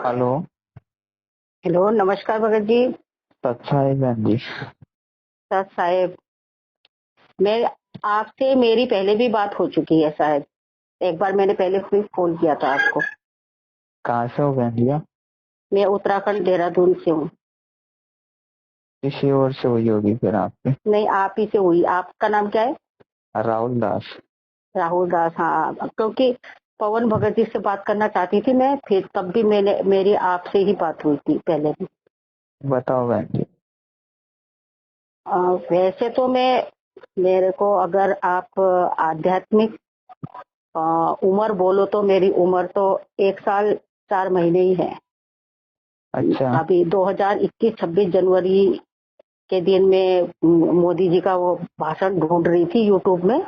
Hello. Hello, नमस्कार भगत जी। अच्छा है बहन जी। सर साहेब, मैं आपसे मेरी पहले भी बात हो चुकी है शायद। एक बार मैंने पहले भी फोन किया था आपको। कहाँ से हो बहन जी आप? मैं उत्तराखंड देहरादून से हूँ। किसी और से हुई होगी फिर आपकी। नहीं, आप ही से हुई। आपका नाम क्या है? राहुल दास। राहुल दास, हाँ। क्योंकि पवन भगत जी से बात करना चाहती थी मैं, फिर तब भी मैंने मेरी आपसे ही बात हुई थी पहले भी। बताओ बहन जी। वैसे तो मेरे को अगर आप आध्यात्मिक उम्र बोलो तो मेरी उम्र तो 1 साल 4 महीने ही है। अच्छा। अभी 2021-26 जनवरी के दिन में मोदी जी का वो भाषण ढूंढ रही थी यूट्यूब में।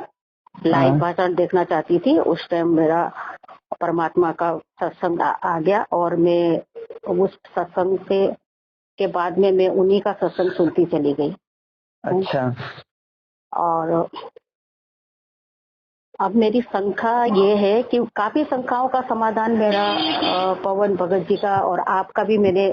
लाइव हाँ। भाषण देखना चाहती थी। उस टाइम मेरा परमात्मा का सत्संग आ गया और मैं उस सत्संग से के बाद में मैं उन्हीं का सत्संग सुनती चली गई हूँ। अच्छा। और अब मेरी शंका ये है कि काफी शंकाओं का समाधान मेरा पवन भगत जी का और आपका भी मैंने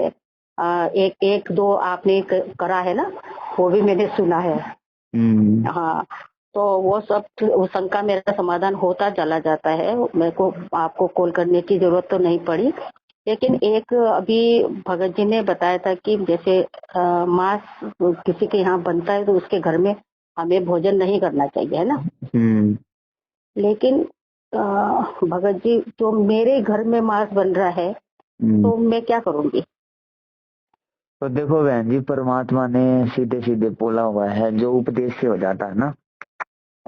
एक एक दो आपने करा है ना, वो भी मैंने सुना है। हम्म। हाँ, तो वो सब वो शंका मेरा समाधान होता चला जाता है। मेरे को आपको कॉल करने की जरूरत तो नहीं पड़ी। लेकिन एक अभी भगत जी ने बताया था कि जैसे मांस किसी के यहाँ बनता है तो उसके घर में हमें भोजन नहीं करना चाहिए, है ना। हम्म। लेकिन भगत जी, जो मेरे घर में मांस बन रहा है हम्म। तो मैं क्या करूंगी? तो देखो बहन जी, परमात्मा ने सीधे सीधे बोला हुआ है, जो उपदेशी हो जाता है ना,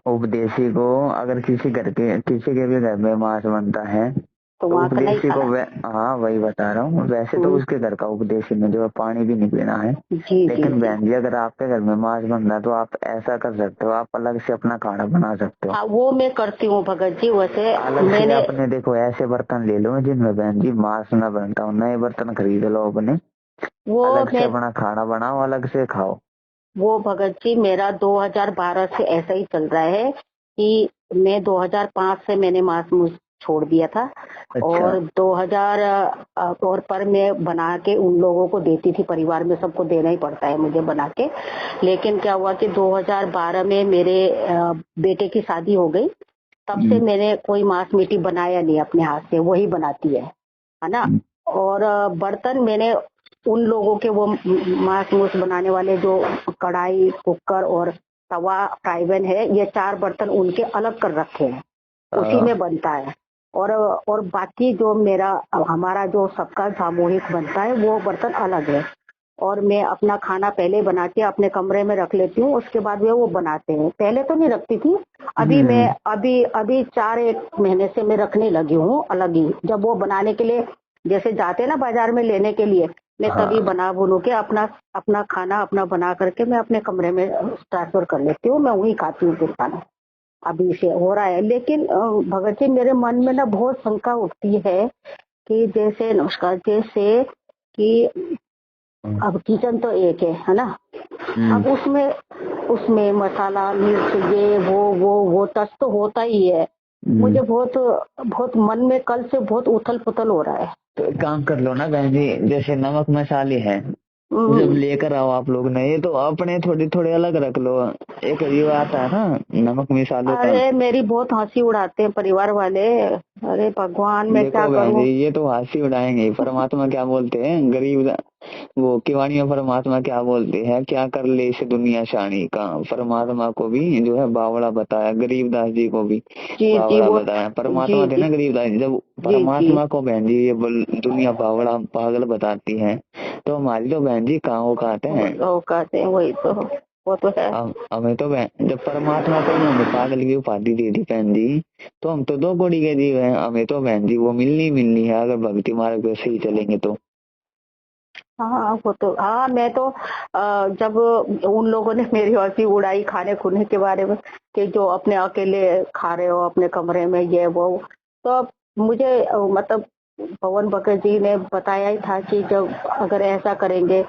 उपदेशी को अगर किसी के भी घर में मांस बनता है तो तो वहां का नहीं उपदेशी को खाना। हाँ वही बता रहा हूँ। वैसे तो हम्म, उसके घर का उपदेशी में जो है पानी भी नहीं पीना है। जी जी लेकिन जी। बहन जी, अगर आपके घर में मांस बन रहा है तो आप ऐसा कर सकते हो, आप अलग से अपना खाना बना सकते हो। हाँ, वो मैं करती हूँ भगत जी। वैसे अलग से मैंने अपने देखो ऐसे बर्तन ले लो जिनमें बहन जी मांस ना बनता हो, नए बर्तन खरीद लो अपने। वो अलग से मैं अपना खाना बनाओ, अलग से खाओ। वो भगत जी, मेरा 2012 से ऐसा ही चल रहा है कि मैं 2005 से मैंने मांस मूस छोड़ दिया था। अच्छा। और 2000 और पर मैं बना के उन लोगों को देती थी। परिवार में सबको देना ही पड़ता है मुझे बना के। लेकिन क्या हुआ कि 2012 में मेरे बेटे की शादी हो गई। तब से हम्म। मैंने कोई मांस मीटी बनाया नहीं अपने हाथ से, वही बनाती है ना। हम्म। और बर्तन मैंने उन लोगों के वो मांस मूस बनाने वाले जो कढ़ाई, कुकर और तवा, फ्राई पैन है, ये 4 बर्तन उनके अलग कर रखे हैं। उसी आ, में बनता है। और बाकी जो मेरा हमारा जो सबका सामूहिक बनता है वो बर्तन अलग है। और मैं अपना खाना पहले बना के अपने कमरे में रख लेती हूँ, उसके बाद वो बनाते हैं। पहले तो नहीं रखती थी। अभी मैं हम्म। अभी अभी 4 1 महीने से मैं रखने लगी हूँ अलग ही। जब वो बनाने के लिए जैसे जाते हैं ना बाजार में लेने के लिए, मैं तभी हाँ। बना बुनू के अपना अपना खाना अपना बना करके मैं अपने कमरे में ट्रांसफर कर लेती हूँ। मैं वही खाती हूँ फिर खाना। अभी से हो रहा है। लेकिन भगत जी, मेरे मन में ना बहुत शंका उठती है कि जैसे नमस्कार, जैसे कि अब किचन तो एक है ना। हम्म। अब उसमें उसमें मसाला मिर्च ये वो टच तो होता ही है। हम्म। मुझे बहुत बहुत मन में कल से बहुत उथल पुथल हो रहा है। तो एक काम कर लो ना बहन जी, जैसे नमक मसाले हैं, जब हम्म। लेकर आओ आप लोग ना, ये तो अपने थोड़े थोड़े अलग रख लो। एक ये आता है ना, नमक मिसालों का। अरे मेरी बहुत हंसी उड़ाते हैं परिवार वाले। अरे भगवान, मैं क्या देखो बहन जी, करूं? ये तो हंसी उड़ाएंगे ही। परमात्मा क्या बोलते हैं, गरीब वो किवाणी में परमात्मा क्या बोलते हैं, क्या कर ले इस दुनिया शानी का। परमात्मा को भी जो है बावड़ा बताया, गरीबदास जी को भी जी जी बावड़ा वो। बताया। जी परमात्मा थे जी ना गरीबदास जी। जब जी जी। परमात्मा को बहन जी ये दुनिया बावड़ा पागल बताती है, तो हमारी तो बहन जी कहाँ औकात है। वो कहते हैं वही तो। वो तो है। हमें तो जब परमात्मा को ही हमें पागल की उपाधि दे दी बहन जी, तो हम तो दो कौड़ी के जीव हैं। हमें तो बहन जी वो मिलनी मिलनी है, अगर भक्ति मार्ग पे सही चलेंगे तो। हाँ, वो तो हाँ। मैं तो जब उन लोगों ने मेरी हंसी उड़ाई खाने खुने के बारे में कि जो अपने अकेले खा रहे हो अपने कमरे में ये वो, तो अब मुझे मतलब पवन भगत जी ने बताया ही था कि जब अगर ऐसा करेंगे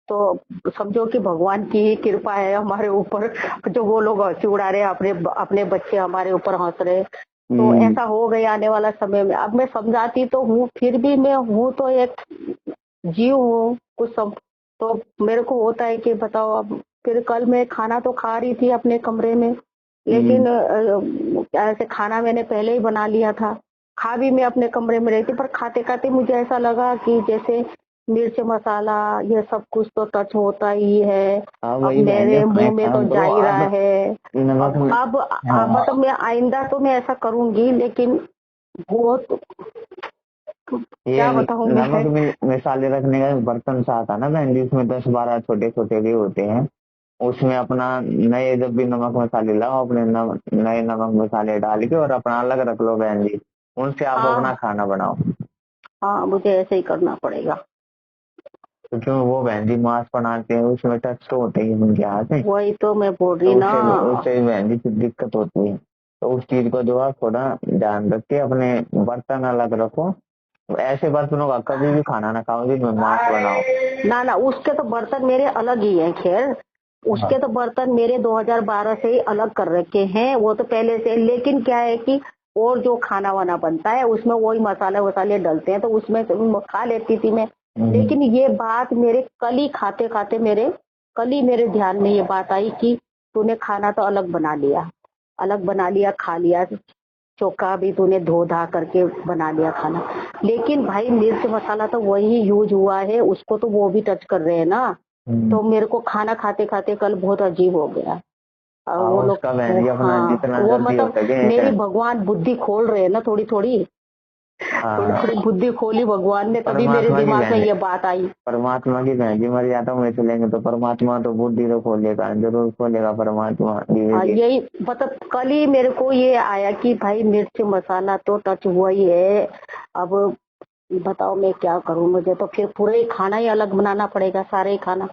तो समझो कि भगवान की ही कृपा है हमारे ऊपर। जो वो लोग हंसी उड़ा रहे हैं, अपने अपने बच्चे हमारे ऊपर हंस रहे हैं, तो ऐसा हो गया आने वाला समय में। अब मैं समझाती तो हूँ, फिर भी मैं हूँ तो एक जीव हूँ कुछ सब, तो मेरे को होता है कि बताओ। अब फिर कल मैं खाना तो खा रही थी अपने कमरे में, लेकिन ऐसे खाना मैंने पहले ही बना लिया था, खा भी मैं अपने कमरे में रहती, पर खाते खाते मुझे ऐसा लगा कि जैसे मिर्च मसाला ये सब कुछ तो टच होता ही है। अब वही बहन जी, मेरे अपना मुंह एक में तो काम जा करो ही रहा आप, है। नमक में। अब हाँ, मतलब मैं आइंदा तो मैं ऐसा करूंगी, लेकिन बहुत ये क्या बताऊं मैं। नमक मिसाले रखने का बर्तन सा आता है ना बहन जी, उसमें 10-12 छोटे छोटे भी होते हैं। उसमें अपना नए जब भी नमक मसाले लाओ, अपने नए नमक मसाले डाल के और अपना अलग रख लो बहन जी, उनसे आप अपना हाँ खाना बनाओ। हाँ, मुझे ऐसे ही करना पड़ेगा। क्योंकि वो बहन जी मांस बनाते हैं, उसमें टच तो होते ही हैं उनके हाथ में। वही तो मैं बोल रही तो ना। उससे उससे भी बहन जी फिर दिक्कत होती है। तो उस चीज को जो आप थोड़ा ध्यान रख के अपने बर्तन अलग रखो। ऐसे बर्तनों का कभी भी खाना ना खाओ जिनमें मांस बनाओ। ना ना, उसके तो बर्तन मेरे अलग ही हैं। खैर, हाँ। उसके तो बर्तन मेरे 2012 से ही अलग कर रखे हैं, वो तो पहले से। लेकिन क्या है कि और जो खाना वाना बनता है उसमें वही मसाले वसाले डलते हैं, तो उसमें तो खा लेती थी मैं। लेकिन ये बात मेरे कल ही खाते खाते कल ही मेरे ध्यान में ये बात आई कि तूने खाना तो अलग बना लिया, खा लिया, चोखा भी तूने धो धा करके बना लिया खाना, लेकिन भाई मिर्च मसाला तो वही यूज हुआ है, उसको तो वो भी टच कर रहे हैं ना। तो मेरे को खाना खाते खाते कल बहुत अजीब हो गया। और हाँ, वो लोग उसका बहन जी अपना हाँ, जितना वो जल्दी हो मतलब सके मेरी भगवान बुद्धि खोल रहे हैं ना, थोड़ी थोड़ी थोड़ी हाँ। थोड़ी बुद्धि खोली भगवान ने, तभी मेरे परमात्मा की दिमाग में बहन जी, ये बात आई। परमात्मा की बहन जी मर्यादा में चलेंगे तो परमात्मा तो बुद्धि तो खोलेगा, जरूर खोलेगा परमात्मा धीरे धीरे। यही मतलब कल ही मेरे को ये आया कि भाई मिर्च मसाला तो टच हुआ ही है। अब बताओ मैं क्या करूं, मुझे तो फिर पूरे ही खाना ही अलग बनाना पड़ेगा, सारे ही खाना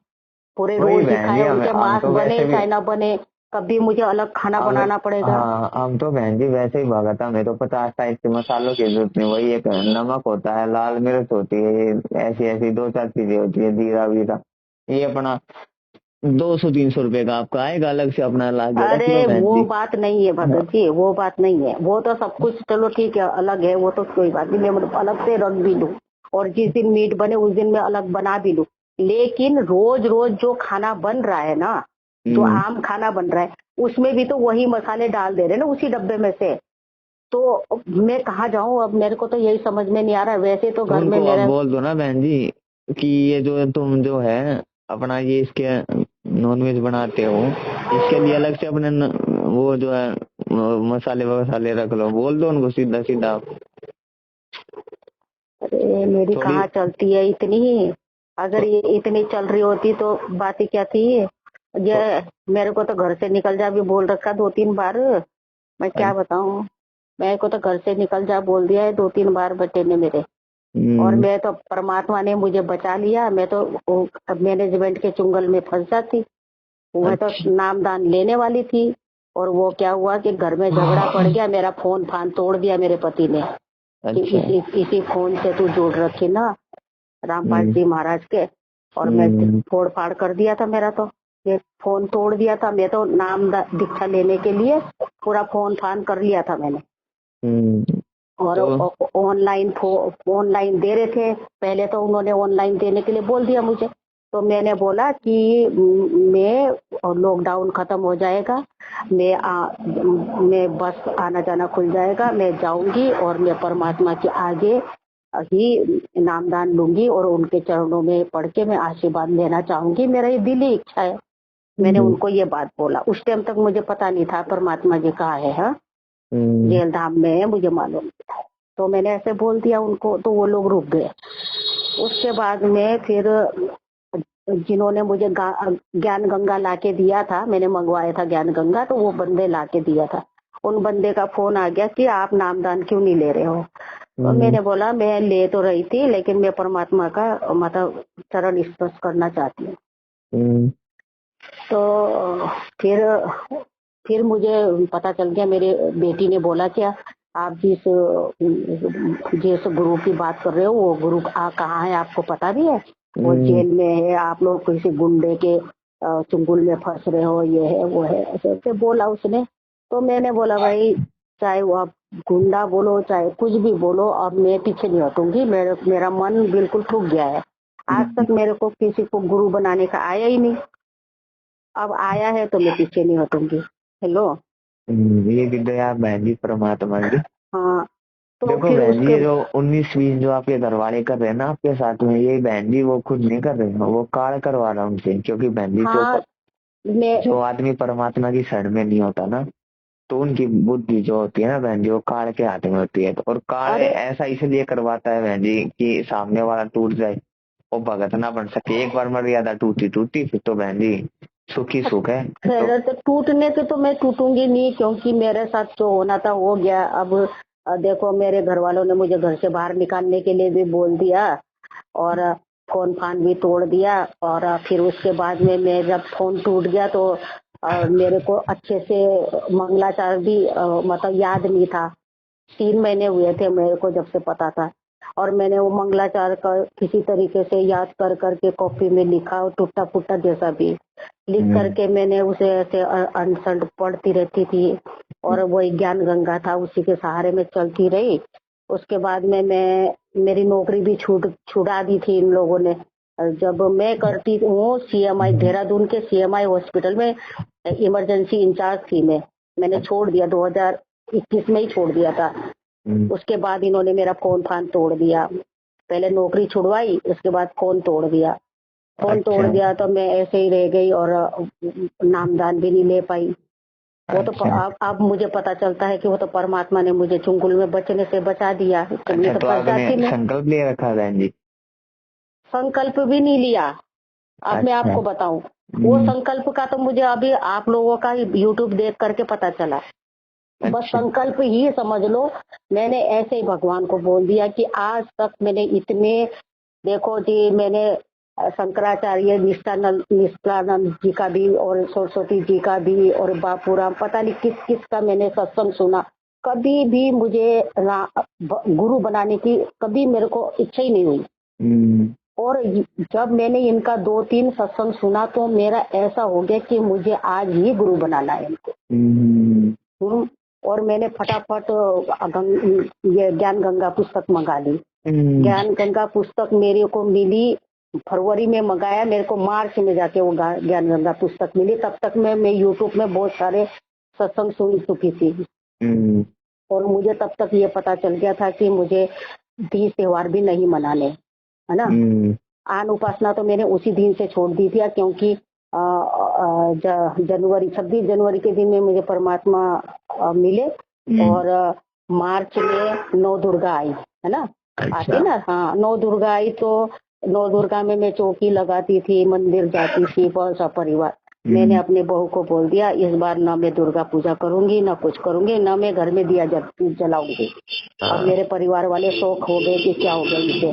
पूरे वही रोज ही बहन जी, खाए हमें उनके हम मांस तो बने वैसे भी चाहे ना बने, कभी मुझे अलग खाना हम बनाना पड़ेगा। हाँ, हम तो बहन जी वैसे ही भगत, हमें तो 50 टाइप के मसालों की जरूरत नहीं। वही एक नमक होता है, लाल मिर्च होती है, ऐसी ऐसी 2-4 चीजें होती है, जीरा वीरा, ये अपना 200-300 रुपए का आपका आएगा, अलग से अपना ला के रख लो अरे बहन वो जी। बात नहीं है भगत जी, वो बात नहीं है, वो तो सब कुछ चलो ठीक है अलग है, वो तो कोई बात नहीं, मैं मतलब अलग से रख भी लूं, और जिस दिन मीट बने उस दिन मैं अलग बना भी लूं। लेकिन रोज रोज जो खाना बन रहा है ना, जो हम्म। आम खाना बन रहा है, उसमें भी तो वही मसाले डाल दे रहे हैं ना उसी डब्बे में से। तो मैं कहाँ जाऊं, अब मेरे को तो यही समझ में नहीं आ रहा। वैसे तो तो घर में उनको अब मेरा बोल दो ना बहन जी कि ये जो तुम जो है अपना ये इसके नॉनवेज बनाते हो, इसके लिए अलग से अपने वो जो है मसाले वसाले रख लो, बोल दो उनको सीधा सीधा। अरे मेरी थोड़ी कहाँ चलती है इतनी, अगर ये इतनी चल रही होती तो बात ही क्या थी। ये मेरे को तो घर से निकल जा भी बोल रखा 2-3 बार, मैं क्या बताऊं। मेरे को तो घर से निकल जा बोल दिया है 2-3 बार बेटे ने मेरे। और हम्म, मैं तो परमात्मा ने मुझे बचा लिया, मैं तो मैनेजमेंट के चुंगल में फंस जाती। मैं तो अच्छा नामदान लेने वाली थी, और वो क्या हुआ कि घर में झगड़ा पड़ गया, मेरा फोन फान तोड़ दिया मेरे पति ने कि अच्छा। इसी फोन से तू जोड़ रखी ना रामपाल हम्म जी महाराज के। और मैं हम्म फोड़ फाड़ कर दिया था मेरा, तो ये फोन तोड़ दिया था। मैं तो नाम दीक्षा लेने के लिए पूरा फोन फान कर लिया था मैंने। और तो ऑनलाइन दे रहे थे, पहले तो उन्होंने ऑनलाइन देने के लिए बोल दिया मुझे। तो मैंने बोला कि मैं लॉकडाउन खत्म हो जाएगा, मैं बस आना जाना खुल जाएगा, मैं जाऊंगी और मैं परमात्मा के आगे ही नामदान लूंगी और उनके चरणों में पढ़ के मैं आशीर्वाद लेना चाहूंगी, मेरा ये दिली इच्छा है। मैंने हम्म उनको ये बात बोला। उस टाइम तक मुझे पता नहीं था परमात्मा जी कहाँ है, हाँ हम्म जेल धाम में है, मुझे मालूम नहीं था। तो मैंने ऐसे बोल दिया उनको, तो वो लोग रुक गए। उसके बाद में फिर जिन्होंने मुझे ज्ञान गंगा लाके दिया था, मैंने मंगवाया था ज्ञान गंगा, तो वो बंदे लाके दिया था। उन बंदे का फोन आ गया कि आप नामदान क्यों नहीं ले रहे हो। तो हम्म मैंने बोला मैं ले तो रही थी, लेकिन मैं परमात्मा का मतलब चरण स्पर्श करना चाहती हूँ। हम्म तो फिर मुझे पता चल गया, मेरे बेटी ने बोला कि आप जिस गुरु की बात कर रहे हो वो गुरु कहाँ है, आपको पता भी है? वो हम्म जेल में है, आप लोग किसी गुंडे के चुंगल में फंस रहे हो, ये है वो है, ऐसे ऐसे बोला उसने। तो मैंने बोला भाई चाहे वो आप गुंडा बोलो चाहे कुछ भी बोलो, अब मैं पीछे नहीं हटूंगी। मेरा मन बिल्कुल ठुक गया है। आज तक मेरे को किसी को गुरु बनाने का आया ही नहीं, अब आया है तो मैं पीछे नहीं हटूंगी। हेलो। ये भी दया बहन जी परमात्मा की। हाँ, तो देखो फिर बहन जी, उसके ये जो 19-20 जो आपके घर वाले कर रहे हैं ना आपके साथ में, ये बहन जी वो खुद नहीं कर रहे हैं, वो कार्य करवा रहा उनसे। क्योंकि बहन जी हाँ मैं जो आदमी परमात्मा की शरण में नहीं होता ना, तो उनकी बुद्धि जो होती है ना बहन जी, वो काल के हाथ में होती है। तो और काल अरे ऐसा इसलिए करवाता है बहन जी कि सामने वाला टूट जाए, वो भगत ना बन सके। एक बार मर्यादा टूटी टूटी, फिर तो बहन जी सुखी सुख है। तो खैर, तो टूटने से तो मैं टूटूंगी नहीं, क्योंकि मेरे साथ जो होना था हो गया। अब देखो, मेरे घर वालों ने मुझे घर से बाहर निकालने के लिए भी बोल दिया, और फोन फान भी तोड़ दिया। और फिर उसके बाद में मैं जब फोन टूट गया तो मेरे को अच्छे से मंगलाचार भी मतलब याद नहीं था। 3 महीने हुए थे मेरे को जब से पता था, और मैंने वो मंगलाचार का किसी तरीके से याद कर करके कॉपी में लिखा, और टूटा फूटा जैसा भी लिख करके मैंने उसे ऐसे अनसन पढ़ती रहती थी। और वो ज्ञान गंगा था, उसी के सहारे में चलती रही। उसके बाद में मैं मेरी नौकरी भी छुड़ा दी थी इन लोगों ने। जब मैं करती हूँ सीएमआई देहरादून के सीएमआई हॉस्पिटल में इमरजेंसी इंचार्ज थी मैंने छोड़ दिया, 2021 में ही छोड़ दिया था। उसके बाद इन्होंने मेरा फोन फान तोड़ दिया। पहले नौकरी छुड़वाई, उसके बाद फोन तोड़ दिया। फोन तोड़ अच्छा दिया तो मैं ऐसे ही रह गई, और नामदान भी नहीं ले पाई। वो तो अच्छा अब मुझे पता चलता है कि वो तो परमात्मा ने मुझे चुंगल में बचने से बचा दिया, तो मैं अच्छा। तो तो फंस आपने जाती। मैं संकल्प ले रखा बहन जी? संकल्प भी नहीं लिया। अब मैं अच्छा। आपको बताऊं, वो संकल्प का तो मुझे अभी आप लोगों का यूट्यूब देख करके पता चला। बस अच्छा। संकल्प ही समझ लो। मैंने ऐसे ही भगवान को बोल दिया कि आज तक मैंने इतने, देखो जी, मैंने शंकराचार्य निष्ठानंद जी का भी, और सरस्वती जी का भी, और बापूराम, पता नहीं किस किस का मैंने सत्संग सुना। कभी भी मुझे गुरु बनाने की कभी मेरे को इच्छा ही नहीं हुई। और जब मैंने इनका 2-3 सत्संग सुना तो मेरा ऐसा हो गया कि मुझे आज ही गुरु बनाना है इनको। और मैंने फटाफट ये ज्ञान गंगा पुस्तक मंगा ली। ज्ञान गंगा पुस्तक मेरे को मिली फरवरी में, मंगाया मेरे को मार्च में जाके वो ज्ञान गंगा पुस्तक मिली। तब तक मैं यूट्यूब में बहुत सारे सत्संग सुन चुकी थी। और मुझे तब तक ये पता चल गया था कि मुझे 30 त्योहार भी नहीं मनाने, है ना। आन उपासना तो मैंने उसी दिन से छोड़ दी थी, क्योंकि जनवरी 26 जनवरी के दिन में मुझे परमात्मा मिले। और मार्च में 9 दुर्गा आई, है ना। अच्छा। आती ना, हाँ 9 दुर्गा आई, तो 9 दुर्गा में मैं चौकी लगाती थी, मंदिर जाती थी, बहुत सा परिवार। मैंने अपने बहू को बोल दिया, इस बार ना मैं दुर्गा पूजा करूंगी, ना कुछ करूंगी, ना मैं घर में दिया जलाऊंगी। अब मेरे परिवार वाले शौक हो गए कि क्या हो गया इसे।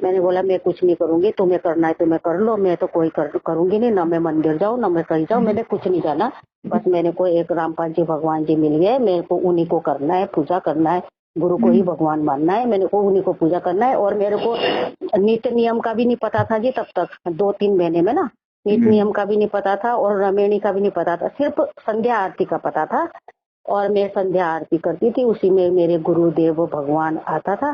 मैंने बोला मैं कुछ नहीं करूंगी, तुम्हें करना है तुम्हें कर लो, मैं तो कोई करूंगी नहीं, ना मैं मंदिर जाऊँ ना मैं कहीं जाऊँ, मैंने कुछ नहीं जाना। बस मेरे को एक रामपाल जी भगवान जी मिल गए, मेरे को उन्हीं को करना है, पूजा करना है, गुरु को ही भगवान मानना है, मैंने को उन्हीं को पूजा करना है। और मेरे को नित्य नियम का भी नहीं पता था जी तब तक, 2-3 महीने में ना, नित्य नियम का भी नहीं पता था, और रमेणी का भी नहीं पता था, सिर्फ संध्या आरती का पता था। और मैं संध्या आरती करती थी, उसी में मेरे गुरुदेव भगवान आता था।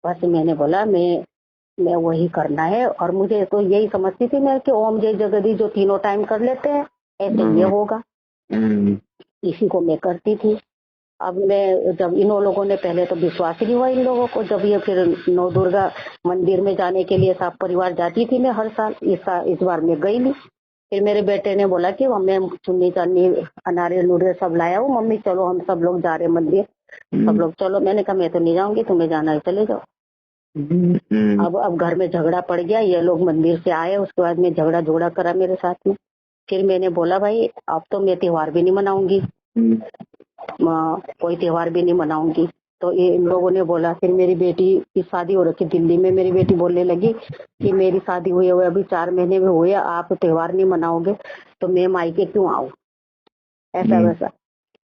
बस मैंने बोला मैं वही करना है। और मुझे तो यही समझती थी मैं कि ओम जय जगदीश जो तीनों टाइम कर लेते हैं, ऐसे ये होगा, इसी को मैं करती थी। अब मैं जब इन लोगों ने, पहले तो विश्वास ही नहीं हुआ इन लोगों को, जब ये फिर 9 दुर्गा मंदिर में जाने के लिए सब परिवार जाती थी मैं हर साल, इस बार मैं गई नहीं। फिर मेरे बेटे ने बोला कि मैं चुन्नी चांदी अनारे नूरे सब लाया हूँ, मम्मी चलो हम सब लोग जा रहे मंदिर, सब लोग चलो। मैंने कहा मैं तो नहीं जाऊंगी, तुम्हें जाना है चले जाओ। अब घर में झगड़ा पड़ गया, ये लोग मंदिर से आए, उसके बाद में झगड़ा करा मेरे साथ में। फिर मैंने बोला भाई अब तो मैं त्योहार भी नहीं मनाऊंगी, कोई त्योहार भी नहीं मनाऊंगी। तो ये इन लोगों ने बोला, फिर मेरी बेटी की शादी हो रखी दिल्ली में, मेरी बेटी बोलने लगी कि मेरी शादी हुए हुए अभी 4 महीने में हुए, आप त्योहार नहीं मनाओगे तो मैं मायके क्यों आऊँ, ऐसा वैसा।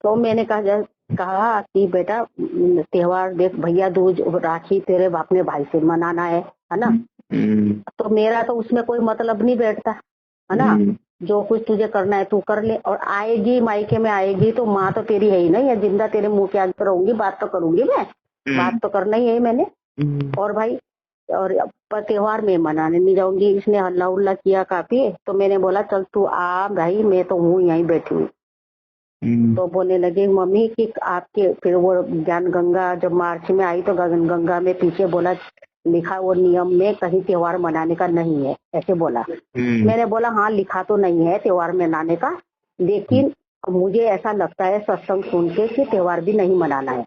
तो मैंने कहा कि बेटा त्योहार देख, भैया दूज राखी तेरे अपने भाई से मनाना है ना। तो मेरा तो उसमें कोई मतलब नहीं बैठता, है ना। जो कुछ तुझे करना है तू कर ले, और आएगी मायके में आएगी तो माँ तो तेरी है ही नहीं, या जिंदा तेरे मुंह के आगे रहूंगी, बात तो करूंगी मैं, बात तो करना ही है मैंने। और भाई और त्योहार में मनाने नहीं जाऊंगी। इसने हल्ला उल्ला किया काफी, तो मैंने बोला चल तू आ भाई, मैं तो हूँ यहीं बैठी हूँ। तो बोलने लगे मम्मी कि आपके, फिर वो ज्ञान गंगा जब मार्च में आई तो ज्ञान गंगा में पीछे बोला लिखा वो नियम में कहीं त्योहार मनाने का नहीं है, ऐसे बोला। मैंने बोला हाँ लिखा तो नहीं है त्योहार मनाने का, लेकिन मुझे ऐसा लगता है सत्संग सुन के कि त्योहार भी नहीं मनाना है।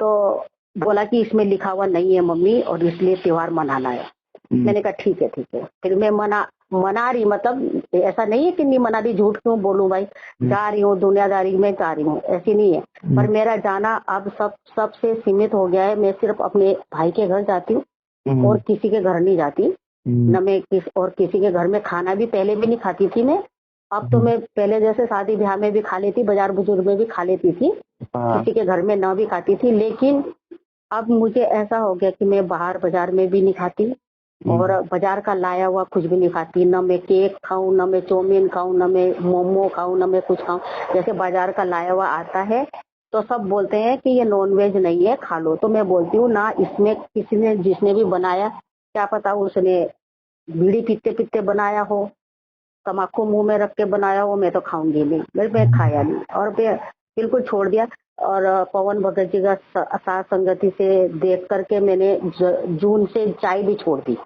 तो बोला कि इसमें लिखा हुआ नहीं है मम्मी और इसलिए त्योहार मनाना है। मैंने कहा ठीक है ठीक है। फिर मैं मना रही, मतलब ऐसा नहीं है कि नहीं मना रही, झूठ क्यों बोलूं भाई, जा रही हूँ दुनियादारी में जा रही हूँ, ऐसी नहीं है। पर मेरा जाना अब सबसे सीमित हो गया है। मैं सिर्फ अपने भाई के घर जाती हूँ और किसी के घर नहीं जाती। न मैं किसी के घर में खाना भी पहले भी नहीं खाती थी मैं। अब तो मैं पहले जैसे शादी ब्याह में भी खा लेती, बाजार बुजुर्ग में भी खा लेती थी, किसी के घर में न भी खाती थी। लेकिन अब मुझे ऐसा हो गया कि मैं बाहर बाजार में भी नहीं खाती और बाजार का लाया हुआ कुछ भी नहीं खाती। न मैं केक खाऊं, न मैं चाउमीन खाऊं, न मैं मोमो खाऊं, न मैं कुछ खाऊं। जैसे बाजार का लाया हुआ आता है तो सब बोलते हैं कि ये नॉनवेज नहीं है, खा लो। तो मैं बोलती हूँ ना, इसमें किसी ने जिसने भी बनाया, क्या पता उसने बीड़ी पीते पीते बनाया हो, तम्बाकू मुंह में रख के बनाया हो, मैं तो खाऊंगी नहीं। मैं खाया नहीं और बिल्कुल छोड़ दिया। और पवन भगत जी का साथ संगति से देख करके मैंने जून से चाय भी छोड़ दी।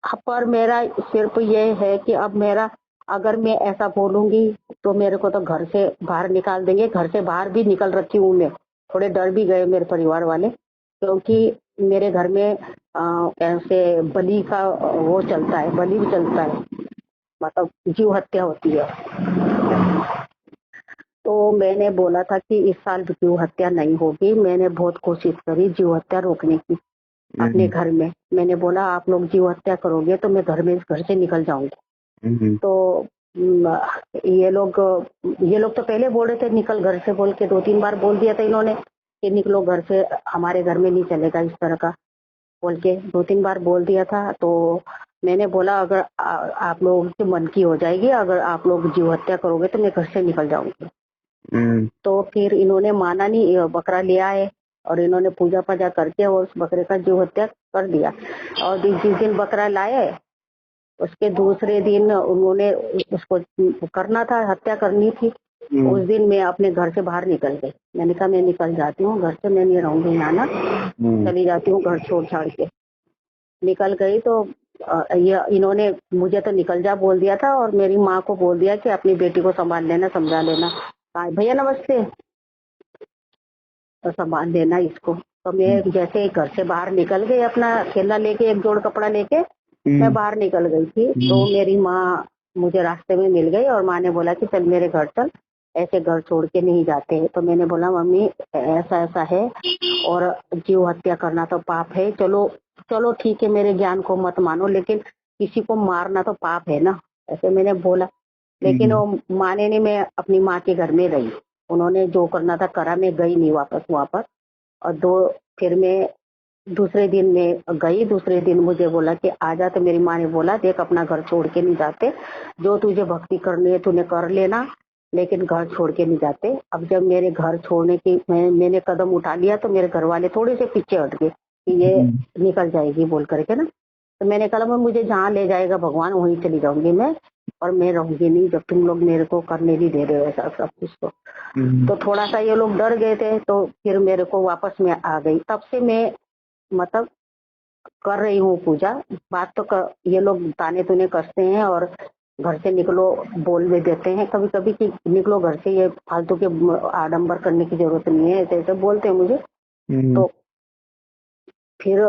पर मेरा सिर्फ ये है कि अब मेरा, अगर मैं ऐसा बोलूंगी तो मेरे को तो घर से बाहर निकाल देंगे। घर से बाहर भी निकल रखी हूँ मैं, थोड़े डर भी गए मेरे परिवार वाले, क्योंकि मेरे घर में ऐसे बलि का वो चलता है, बलि भी चलता है, मतलब जीव हत्या होती है। तो मैंने बोला था कि इस साल जीव हत्या नहीं होगी। मैंने बहुत कोशिश करी जीव हत्या रोकने की अपने घर में। मैंने बोला आप लोग जीव हत्या करोगे तो मैं घर से निकल जाऊंगी। तो ये लोग तो पहले बोल रहे थे निकल घर से, बोल के 2-3 बार बोल दिया था इन्होंने कि निकलो घर से, हमारे घर में नहीं चलेगा इस तरह का, बोल के 2-3 बार बोल दिया था। तो मैंने बोला अगर आप लोगों की मन की हो जाएगी, अगर आप लोग जीव हत्या करोगे तो मैं घर से निकल जाऊंगी। तो फिर इन्होंने माना नहीं, बकरा लिया है और इन्होंने पूजा पाजा करके और उस बकरे का जीव हत्या कर दिया। और जिस दिन बकरा लाए उसके दूसरे दिन उन्होंने उसको करना था, हत्या करनी थी। उस दिन मैं अपने घर से बाहर निकल गई। मैंने कहा मैं निकल जाती हूँ घर से, मैं नहीं रहूंगी यहाँ ना, चली जाती हूँ घर छोड़ छाड़ के। निकल गई तो ये इन्होंने मुझे तो निकल जा बोल दिया था और मेरी माँ को बोल दिया कि अपनी बेटी को संभाल लेना, समझा लेना। भैया नमस्ते, तो संभाल लेना इसको। तो मैं जैसे घर से बाहर निकल गई, अपना थैला लेके, एक जोड़ कपड़ा लेके मैं बाहर निकल गई थी। तो मेरी माँ मुझे रास्ते में मिल गई और माँ ने बोला कि चल मेरे घर चल, ऐसे घर छोड़ के नहीं जाते। तो मैंने बोला मम्मी ऐसा ऐसा है और जीव हत्या करना तो पाप है। चलो चलो ठीक है, मेरे ज्ञान को मत मानो, लेकिन किसी को मारना तो पाप है ना, ऐसे मैंने बोला। लेकिन वो माने नहीं। मैं अपनी माँ के घर में रही, उन्होंने जो करना था करा, मैं गई नहीं वापस वहां पर। और फिर मैं दूसरे दिन में गई। दूसरे दिन मुझे बोला कि आजा। तो मेरी माँ ने बोला देख अपना घर छोड़ के नहीं जाते, जो तुझे भक्ति करनी है तूने कर लेना, लेकिन घर छोड़ के नहीं जाते। अब जब मेरे घर छोड़ने की मैंने कदम उठा लिया तो मेरे घर वाले थोड़े से पीछे हट गए कि ये निकल जाएगी बोल करके ना। तो मैंने कहा मैं मुझे जहाँ ले जाएगा भगवान वहीं चली जाऊंगी मैं, और मैं रहूंगी नहीं जब तुम लोग मेरे को करने नहीं दे रहे हो ऐसा सब कुछ। तो थोड़ा सा ये लोग डर गए थे, तो फिर मेरे को वापस में आ गई। तब से मैं मतलब कर रही हूँ पूजा। बात तो ये लोग ताने तूने कसते हैं और घर से निकलो बोल भी देते हैं कभी कभी कि निकलो घर से, ये फालतू के आडंबर करने की जरूरत नहीं है, ऐसे ऐसे बोलते हैं मुझे। तो फिर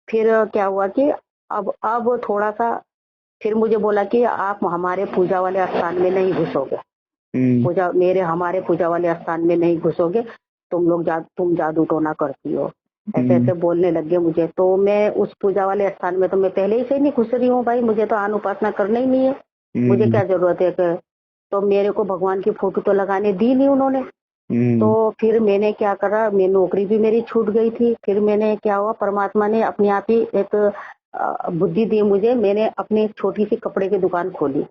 क्या हुआ कि अब थोड़ा सा फिर मुझे बोला कि आप हमारे पूजा वाले स्थान में नहीं घुसोगे, हमारे पूजा वाले स्थान में नहीं घुसोगे, तुम जादू टोना करती हो, ऐसे ऐसे बोलने लगे मुझे। तो मैं उस पूजा वाले स्थान में तो मैं पहले ही से नहीं घुस रही हूँ भाई, मुझे तो आन उपासना करना ही नहीं है, मुझे क्या जरूरत है। तो मेरे को भगवान की फोटो तो लगाने दी नहीं उन्होंने। तो फिर मैंने क्या करा, मैं नौकरी भी मेरी छूट गई थी। फिर मैंने क्या हुआ, परमात्मा ने अपने आप ही एक बुद्धि दी मुझे, मैंने अपनी एक छोटी सी कपड़े की दुकान खोली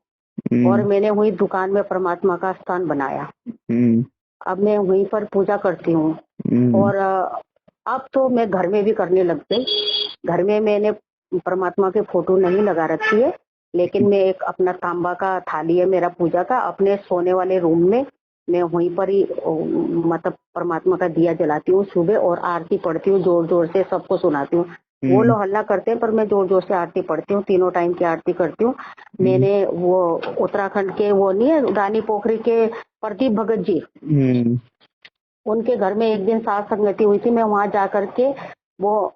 और मैंने वही दुकान में परमात्मा का स्थान बनाया। अब मैं वहीं पर पूजा करती हूँ और अब तो मैं घर में भी करने लग गई। घर में मैंने परमात्मा के फोटो नहीं लगा रखी है, लेकिन मैं एक अपना तांबा का थाली है मेरा पूजा का, अपने सोने वाले रूम में मैं वहीं पर ही मतलब परमात्मा का दिया जलाती हूँ सुबह और आरती पढ़ती हूँ, जोर जोर से सबको सुनाती हूँ। वो लोग हल्ला करते हैं पर मैं जोर जोर से आरती पढ़ती हूँ, 3 टाइम की आरती करती हूँ। मैंने वो उत्तराखंड के वो नहीं है रानी पोखरी के प्रदीप भगत जी, उनके घर में एक दिन सात संगति हुई थी, मैं वहां जा करके वो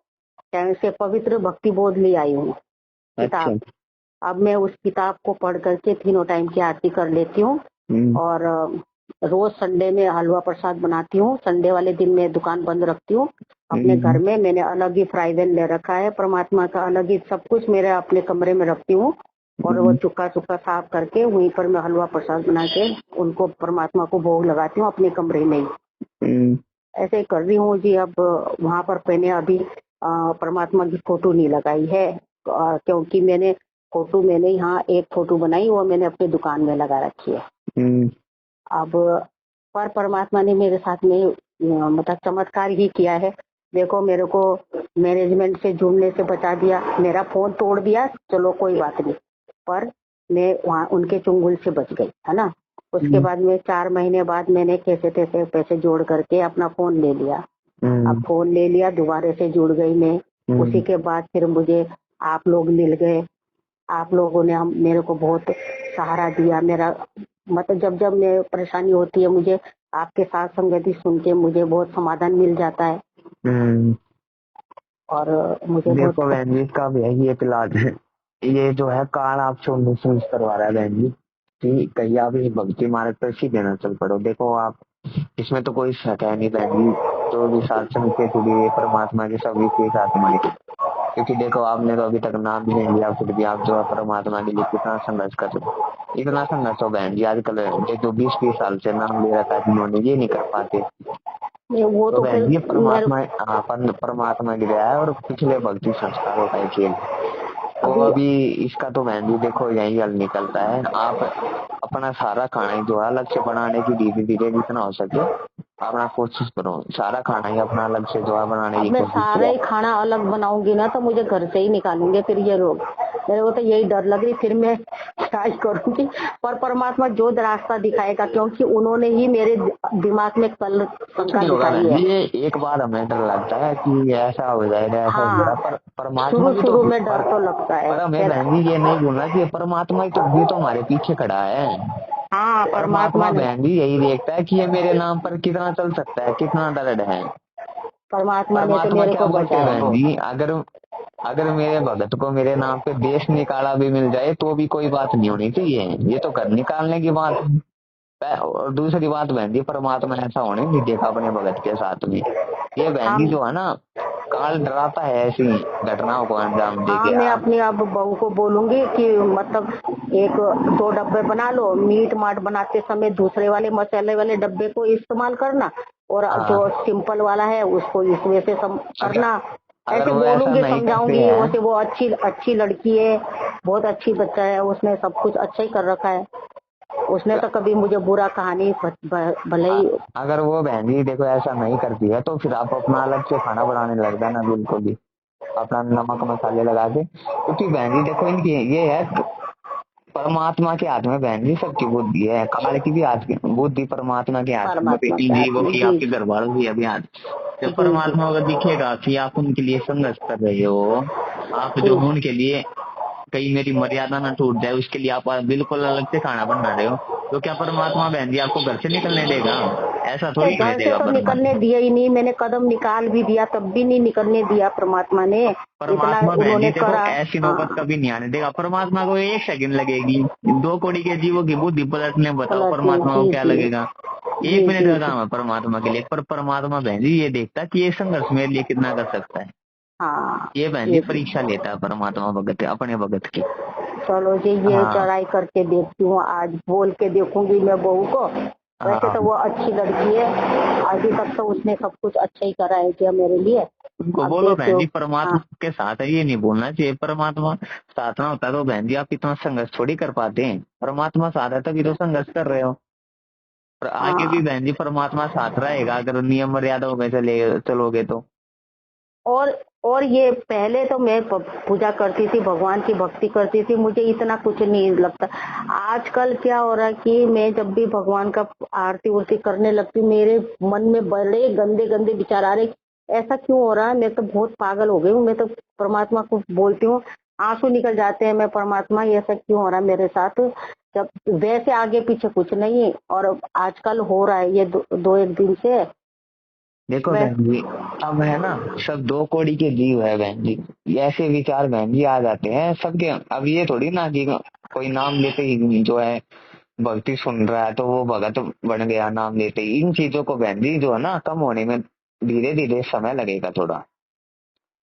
से पवित्र भक्ति बोध ले आई हूँ किताब। अब मैं उस किताब को पढ़ करके 3 टाइम की आरती कर लेती हूँ और रोज संडे में हलवा प्रसाद बनाती हूँ। संडे वाले दिन मैं दुकान बंद रखती हूँ। अपने घर में मैंने अलग ही फ्राई पैन ले रखा है, परमात्मा का अलग ही सब कुछ मेरे अपने कमरे में रखती हूँ और वो चुक्का चुक्का साफ करके वहीं पर मैं हलवा प्रसाद बना के उनको परमात्मा को भोग लगाती हूँ अपने कमरे में ही। ऐसे ही कर रही हूँ जी। अब वहाँ पर मैंने अभी परमात्मा की फोटो नहीं लगाई है क्योंकि मैंने यहाँ एक फोटो बनाई, वो मैंने अपनी दुकान में लगा रखी है। अब पर परमात्मा ने मेरे साथ में मतलब चमत्कार ही किया है। देखो मेरे को मैनेजमेंट से जुड़ने से बचा दिया, मेरा फोन तोड़ दिया, चलो कोई बात नहीं, पर मैं वहाँ उनके चुंगल से बच गई है ना। उसके बाद में 4 महीने बाद मैंने कैसे तैसे पैसे जोड़ करके अपना फोन ले लिया। अब फोन ले लिया, दोबारा से जुड़ गई मैं। उसी के बाद फिर मुझे आप लोग मिल गए, आप लोगों ने मेरे को बहुत सहारा दिया। मेरा मतलब जब मैं परेशानी होती है मुझे आपके साथ संगति सुन के मुझे बहुत समाधान मिल जाता है। और मुझे देखो बहन जी इसका भी है ये इलाज है, ये जो है कार्ड आपसे महसूस करवा रहा है बहन जी कि कहीं आप इस भक्ति मार्ग पर सीधे न चल पड़ो। देखो आप इसमें तो कोई शक है नहीं बहन जी, जो भी सात्संग से जुड़ी हुई परमात्मा के सभी के साथ में, क्योंकि देखो आपने तो अभी तक नाम भी नहीं लिया, फिर भी आप जो है परमात्मा के लिए कितना संघर्ष कर रहे हो। इतना संघर्ष हो बहन जी आजकल जो 20-20 साल से नाम ले रखा है जिन्होंने, ये नहीं कर पाते। वो तो बहन जी परमात्मा की दया है और पिछले भक्ति संस्कारों का खेल। तो अभी इसका तो बहन जी देखो यही हल निकलता है। आप अपना सारा खाना जो है अलग से बनाने की धीरे धीरे जितना हो सके अपना कोशिश करो, सारा खाना ही अपना अलग से जो है बनाने की मैं कोशिश सारा ही खाना अलग बनाऊंगी ना तो मुझे घर से ही निकालेंगे फिर ये लोग। मेरे को तो यही डर लग रही, फिर मैं क्या करूंगी। पर परमात्मा जो रास्ता दिखाएगा, क्योंकि उन्होंने ही मेरे दिमाग में कल शंका दिखाई है। ये एक बार हमें डर लगता है कि ऐसा हो जाएगा ऐसा हो जाएगा, पर परमात्मा भी शुरू में डर तो लगता है। पर हमें बहन जी ये नहीं भूलना कि परमात्मा भी तो हमारे पीछे खड़ा है। हाँ परमात्मा बहन जी यही देखता है कि ये मेरे नाम पर कितना चल सकता है, कितना दृढ़ है। परमात्मा ने तो मेरे को बचाया। बहन जी अगर मेरे भगत को मेरे नाम पे देश निकाला भी मिल जाए तो भी कोई बात नहीं होनी चाहिए, ये तो घर निकालने की बात है। और दूसरी बात बहन जी परमात्मा ऐसा होने नहीं देखा अपने भगत के साथ में। ये बहन जी जो है ना काल डराता है ऐसी घटनाओं को अंजाम देके। मैं अपनी अब बहू को बोलूंगी कि मतलब 1-2 डब्बे बना लो, मीट माट बनाते समय दूसरे वाले मसाले वाले डब्बे को इस्तेमाल करना और जो सिंपल वाला है उसको इसमें से करना। ऐसे बोलूंगी, समझाऊंगी। वैसे वो अच्छी लड़की है, बहुत अच्छी बच्चा है, उसने सब कुछ अच्छा ही कर रखा है, उसने तो कभी मुझे बुरा कहानी भले ही। अगर वो बहन जी देखो ऐसा नहीं करती है तो फिर आप अपना अलग से खाना बनाने लग जाना, बिल्कुल ही अपना नमक मसाले लगा के। क्योंकि बहन जी देखो इनकी ये है परमात्मा के हाथ में बहन जी सबकी बुद्धि है, काल की भी हाथ बुद्धि परमात्मा के हाथ में, बेटी जी वो की आपके घर वालों की अभी हाथ। जब परमात्मा अगर दिखेगा कि आप उनके लिए संघर्ष कर रहे हो, आप जो उनके लिए कहीं मेरी मर्यादा ना टूट जाए उसके लिए आप बिल्कुल अलग से खाना बना रहे हो, तो क्या परमात्मा बहन जी आपको घर से निकलने देगा? ऐसा थोड़ी घर से तो निकलने दिया ही नहीं, मैंने कदम निकाल भी दिया तब भी नहीं निकलने दिया परमात्मा ने। परमात्मा उन्होंने करा ऐसी नौबत कभी नहीं आने देगा। परमात्मा को 1 सेकंड लगेगी 2 करोड़ के जीवों की बुद्धि पलटने, बताओ परमात्मा को क्या लगेगा? 1 मिनट का काम है परमात्मा के लिए। पर परमात्मा बहन जी ये देखता कि ये संघर्ष मेरे लिए कितना कर सकता है। ये बहन जी परीक्षा लेता है परमात्मा भगत अपने भगत की। चलो जी ये चढ़ाई करके देखती हूँ, आज बोल के देखूंगी मैं बहू को। वैसे तो वो अच्छी लड़की है, अभी तक तो उसने सब कुछ अच्छा ही करा है क्या मेरे लिए। उनको अब बोलो बहन देखो। जी परमात्मा हाँ के साथ है, ये नहीं बोलना चाहिए परमात्मा साथ ना होता तो बहन जी आप इतना संघर्ष थोड़ी कर पाते हैं। परमात्मा साथ है तभी तो संघर्ष कर रहे हो। और आगे भी हाँ। बहन जी परमात्मा साथ रहेगा अगर नियम मर्यादाओं में चले चलोगे तो। और और ये पहले तो मैं पूजा करती थी, भगवान की भक्ति करती थी, मुझे इतना कुछ नहीं लगता। आजकल क्या हो रहा है कि मैं जब भी भगवान का आरती उरती करने लगती हूँ, मेरे मन में बड़े गंदे गंदे विचार आ रहे। ऐसा क्यों हो रहा है? मैं तो बहुत पागल हो गई हूँ। मैं तो परमात्मा को बोलती हूँ, आंसू निकल जाते हैं। मैं परमात्मा ये ऐसा क्यों हो रहा है मेरे साथ? जब वैसे आगे पीछे कुछ नहीं, और आजकल हो रहा है ये दो एक दिन से। देखो मैं बहन जी अब है ना, सब दो कौड़ी के जीव है बहन जी। ये ऐसे विचार बहन जी आ जाते हैं सबके। अब ये थोड़ी ना कि कोई नाम लेते ही जो है भक्ति सुन रहा है तो वो भगत बन गया नाम लेते ही। इन चीजों को बहन जी जो है ना कम होने में धीरे धीरे समय लगेगा थोड़ा।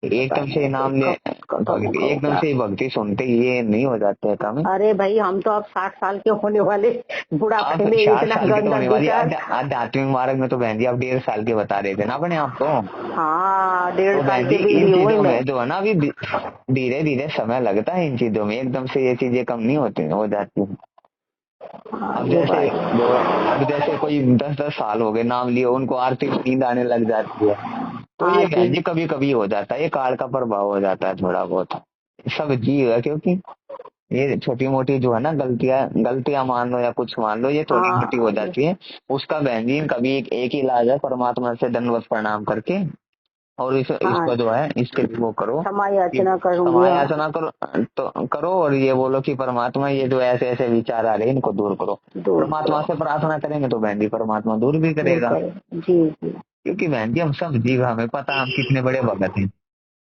पता एकदम से नहीं नाम ले कब एकदम होगा। से ही भक्ति सुनते ही ये नहीं हो जाते है काम। अरे भाई, हम तो अब 60 साल के होने वाले, आप बुढ़ापे में 60 इतना साल की तो गंदा होने वाली विचार। आध्यात्मिक मार्ग में तो बहन जी आप 1.5 साल के बता रहे थे ना अपने आप को। हाँ, 1.5 साल बहन जी की भी इन नहीं हुई चीजों मैं। में जो है ना अभी धीरे धीरे समय लगता है इन चीजों में। एकदम से ये चीजें कम नहीं होती हो जाती हैं। हाँ, अब ये जैसे बात है। जो अब जैसे कोई 10-10 साल हो गए नाम लिए उनको आरती में नींद आने लग जाती है। तो हाँ ये जी। बहन जी कभी कभी हो जाता है, ये काल का प्रभाव हो जाता है थोड़ा बहुत। सब जीव है क्योंकि ये छोटी मोटी जो है ना गलतियां गलतियां मान लो या कुछ मान लो ये थोड़ी मोटी हो हाँ जाती है। उसका बहन जी कभी एक ही इलाज है परमात्मा से दंडवत प्रणाम करके और हाँ, इसको जो है इसके लिए वो करो क्षमा कि याचना करूंगी। क्षमा हाँ, याचना करो। तो करो और ये बोलो कि परमात्मा ये जो ऐसे ऐसे विचार आ रहे हैं इनको दूर करो। दूर परमात्मा करो। से प्रार्थना करेंगे तो बहन जी परमात्मा दूर भी दूर करेगा। करे। जी जी। क्योंकि बहन जी हम सब जीव हमें पता है हम कितने बड़े भगत हैं।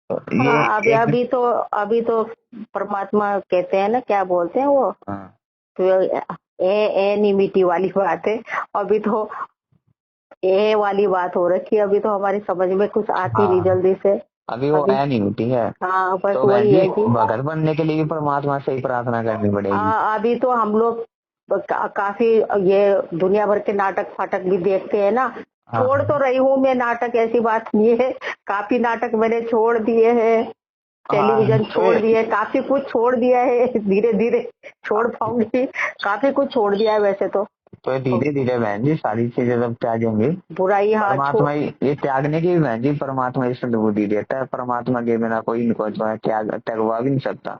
तो ये हाँ, अभी एक अभी तो परमात्मा कहते हैं ना, क्या बोलते हैं वो? हाँ तो ए निमिटी वाली बात है। अभी तो ए वाली बात हो रखी है। अभी तो हमारी समझ में कुछ आती नहीं हाँ जल्दी से। अभी वो अभी है नहीं होती है। हाँ, बस तो बहन वही जी है जी। भगत बनने के लिए भी परमात्मा से ही प्रार्थना करनी पड़ेगी। अभी तो हम लोग काफी ये दुनिया भर के नाटक फाटक भी देखते हैं ना। छोड़ हाँ तो रही हूँ मैं नाटक, ऐसी बात नहीं है। काफी नाटक मैंने छोड़ दिए हैं, हाँ टेलीविजन छोड़ दिए, काफी कुछ छोड़ दिया है। धीरे धीरे छोड़ पाऊंगी। काफी कुछ छोड़ दिया है वैसे तो। तो धीरे धीरे बहन जी सारी चीजें जब त्यागेंगे बुराई, हाँ परमात्मा ही ये त्यागने की भी बहन जी परमात्मा ही सद्बुद्धि देता है। परमात्मा के बिना कोई इनको जो है त्यागवा भी नहीं सकता।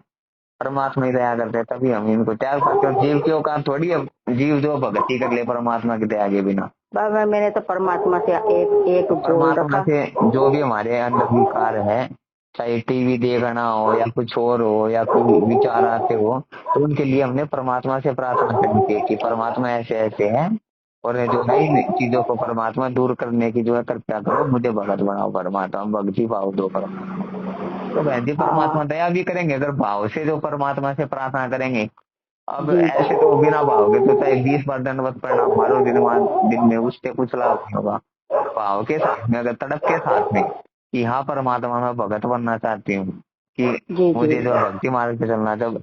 परमात्मा ही दया करते हैं तभी हम इनको त्याग पाते हैं। जीव के औकात थोड़ी है जीव जो भक्ति कर ले परमात्मा के त्यागे बिना। मैंने तो परमात्मा से एक एक तो बोल परमात्मा रखा। से जो भी हमारे अंदर विकार है चाहे टीवी देखना हो या कुछ और हो या कोई विचार आते हो तो उनके लिए हमने परमात्मा से प्रार्थना करनी चाहिए कि परमात्मा ऐसे ऐसे है और जो है इन चीजों को परमात्मा दूर करने की जो है कृपया करो मुझे भगत बनाओ परमात्मा भक्ति भाव दो परमात्मा। तो बहन जी परमात्मा हाँ दया भी करेंगे अगर भाव से जो परमात्मा से प्रार्थना करेंगे। अब जी। ऐसे तो बिना भाव के तो चाहे 20 बार दंडवत प्रणाम मारो दिन में उससे कुछ लाभ नहीं होगा। भाव के साथ में अगर तड़प के साथ में कि हाँ परमात्मा मैं भगत बनना चाहती हूँ कि जी जी। मुझे जो भक्ति मार्ग पे चलना जब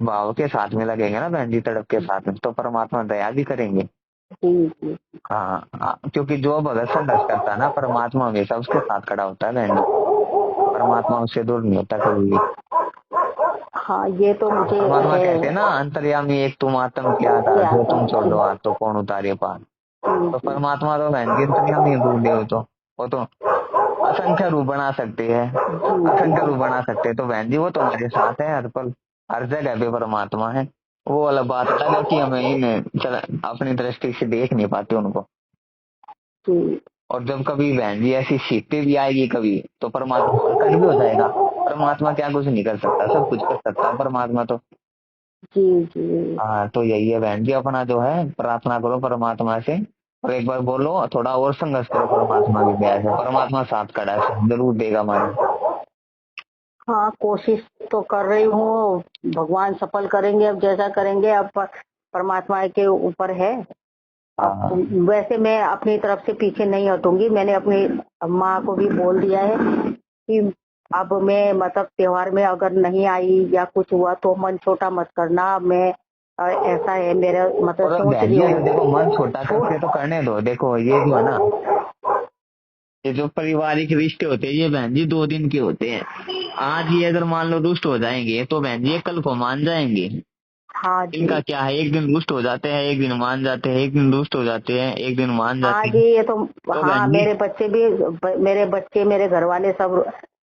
भाव के साथ में लगेंगे ना बहन जी तड़प के साथ में तो परमात्मा दया भी करेंगे। जी जी। हाँ क्योंकि जो भगत संघर्ष करता है ना परमात्मा हमेशा उसके साथ खड़ा होता है बहन जी। परमात्मा उससे दूर नहीं होता कभी भी। हाँ, ये तो मुझे परमात्मा है। कहते हैं ना अंतर्यामी एक तुम आत्म क्या था क्या जो था? तुम जी छोड़ो हाथ तो कौन उतारे पार। तो जी। परमात्मा तो बहन जी अंतर्यामी है गुरुदेव तो वो तो असंख्य रूप बना सकते हैं। जी असंख्य रूप जी। बना सकते हैं तो बहन जी वो तो हमारे साथ है हर पल हर जगह पे परमात्मा है। वो अलग बात अलग है कि हमें अपनी दृष्टि से देख नहीं पाते उनको। जी और जब कभी बहन जी ऐसी सीखते भी आएगी कभी तो परमात्मा प्रकट भी हो जाएगा। परमात्मा क्या कुछ नहीं कर सकता सब कुछ कर सकता है परमात्मा तो। जी जी। हाँ तो यही है बहन जी अपना जो है प्रार्थना करो परमात्मा से और एक बार बोलो थोड़ा और संघर्ष करो परमात्मा की दया से परमात्मा साथ खड़ा है जरूर देगा हमारे। हाँ, कोशिश तो कर रही हूँ। भगवान सफल करेंगे, अब जैसा करेंगे। अब परमात्मा के ऊपर है। अब हाँ वैसे मैं अपनी तरफ से पीछे नहीं हटूंगी। मैंने अपनी माँ को भी बोल दिया है कि अब मैं मतलब त्योहार में अगर नहीं आई या कुछ हुआ तो मन छोटा मत करना। मैं ऐसा है मेरा मतलब और सोच बहन रही जी अगर देखो मन हूँ। छोटा करते तो करने दो देखो ये जो है ना ये जो पारिवारिक रिश्ते होते हैं ये बहन जी 2 दिन के होते हैं। आज ये अगर मान लो रुष्ट हो जाएंगे तो बहन जी ये कल को मान जाएंगे। हाँ इनका जी। क्या है, एक दिन रुष्ट हो जाते हैं, एक दिन मान जाते हैं, एक दिन रुष्ट हो जाते हैं, एक दिन मान हाँ जाते जी, हैं। ये तो। तो हाँ, बहन जी, मेरे बच्चे भी, मेरे बच्चे, मेरे घर वाले सब